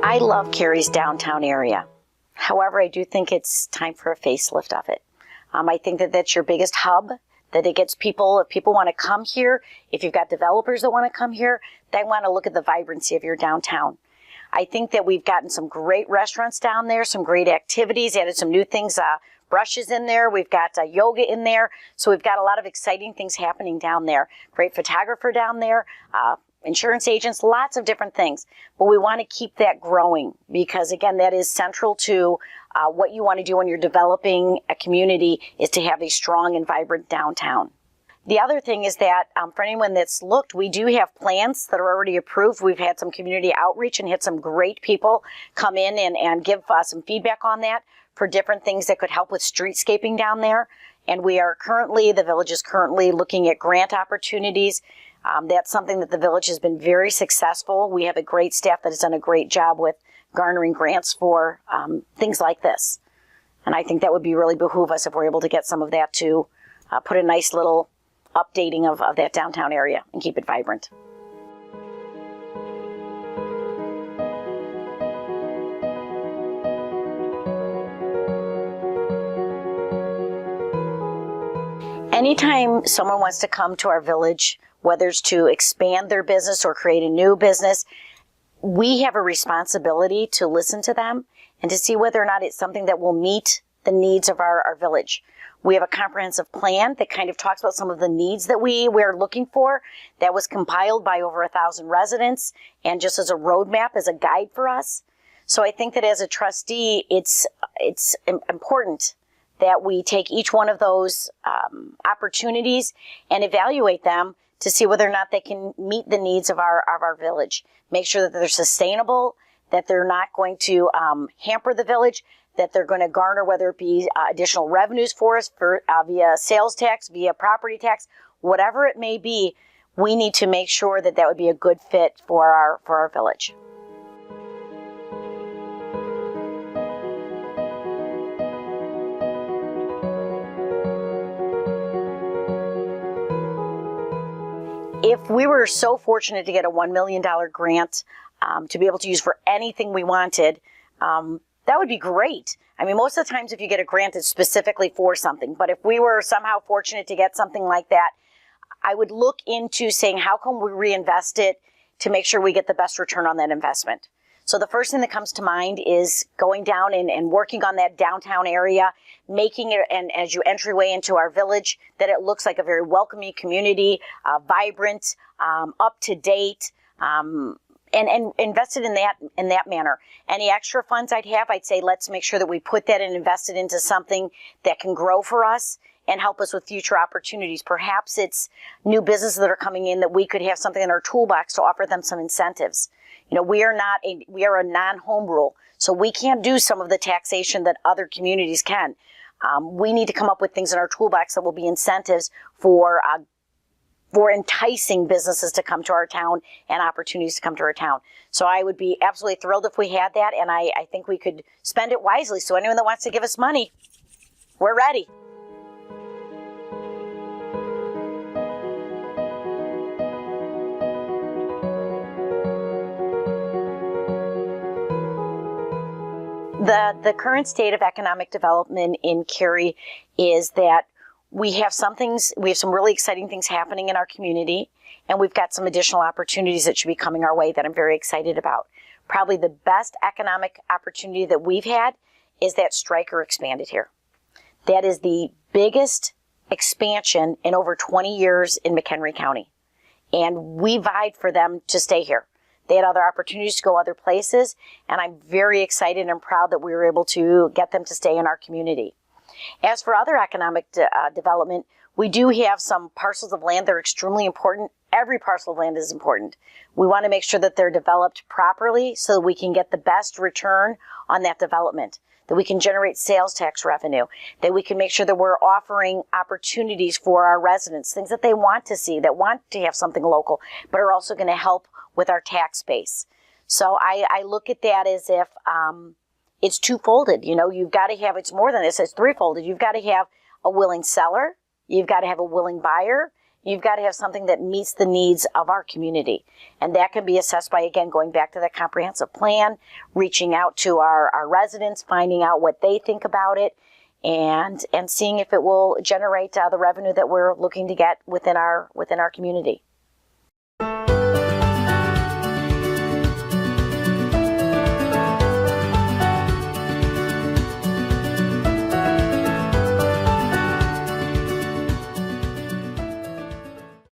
I love CARY'S downtown area. However, I do think it's time for a facelift of it. I think that that's your biggest hub, that it gets people, if people want to come here, if you've got developers that want to come here, they want to look at the vibrancy of your downtown. I think that we've gotten some great restaurants down there, some great activities, added some new things, brushes in there. We've got yoga in there. So we've got a lot of exciting things happening down there. Great photographer down there, insurance agents, lots of different things. But we want to keep that growing because, again, that is central to what you want to do when you're developing a community is to have a strong and vibrant downtown. The other thing is that for anyone that's looked, we do have plans that are already approved. We've had some community outreach and had some great people come in and give us some feedback on that for different things that could help with streetscaping down there. And we are currently, the village is currently looking at grant opportunities. That's something that the village has been very successful. We have a great staff that has done a great job with garnering grants for things like this. And I think that would be really behoove us if we're able to get some of that to put a nice little updating of that downtown area and keep it vibrant. Anytime someone wants to come to our village, whether it's to expand their business or create a new business, we have a responsibility to listen to them and to see whether or not it's something that will meet the needs of our village. We have a comprehensive plan that kind of talks about some of the needs that we're looking for. That was compiled by over 1,000 residents and just as a roadmap, as a guide for us. So I think that as a trustee, it's important that we take each one of those opportunities and evaluate them to see whether or not they can meet the needs of our village. Make sure that they're sustainable, that they're not going to hamper the village, that they're going to garner, whether it be additional revenues for us via sales tax, via property tax, whatever it may be. We need to make sure that that would be a good fit for our village. If we were so fortunate to get a $1 million grant to be able to use for anything we wanted, that would be great. I mean, most of the times if you get a grant, it's specifically for something. But if we were somehow fortunate to get something like that, I would look into saying, how can we reinvest it to make sure we get the best return on that investment? So the first thing that comes to mind is going down and working on that downtown area, making it, and as you entryway into our village, that it looks like a very welcoming community, vibrant, up to date, and invested in that manner. Any extra funds I'd say let's make sure that we put that and invest it into something that can grow for us and help us with future opportunities. Perhaps it's new businesses that are coming in that we could have something in our toolbox to offer them some incentives. You know, we are a non-home rule, so we can't do some of the taxation that other communities can. We need to come up with things in our toolbox that will be incentives for enticing businesses to come to our town and opportunities to come to our town. So I would be absolutely thrilled if we had that, and I think we could spend it wisely. So anyone that wants to give us money, we're ready. The current state of economic development in Cary is that we have some really exciting things happening in our community, and we've got some additional opportunities that should be coming our way that I'm very excited about. Probably the best economic opportunity that we've had is that Stryker expanded here. That is the biggest expansion in over 20 years in McHenry County, and we vied for them to stay here. They had other opportunities to go other places, and I'm very excited and proud that we were able to get them to stay in our community. As for other economic development, we do have some parcels of land that are extremely important. Every parcel of land is important. We want to make sure that they're developed properly so that we can get the best return on that development, that we can generate sales tax revenue, that we can make sure that we're offering opportunities for our residents, things that they want to see, that want to have something local, but are also going to help with our tax base. So I look at that as if it's two-folded. You know, you've got to have, it's more than this, it's three-folded. You've got to have a willing seller, you've got to have a willing buyer, you've got to have something that meets the needs of our community. And that can be assessed by, again, going back to that comprehensive plan, reaching out to our residents, finding out what they think about it, and seeing if it will generate the revenue that we're looking to get within our community.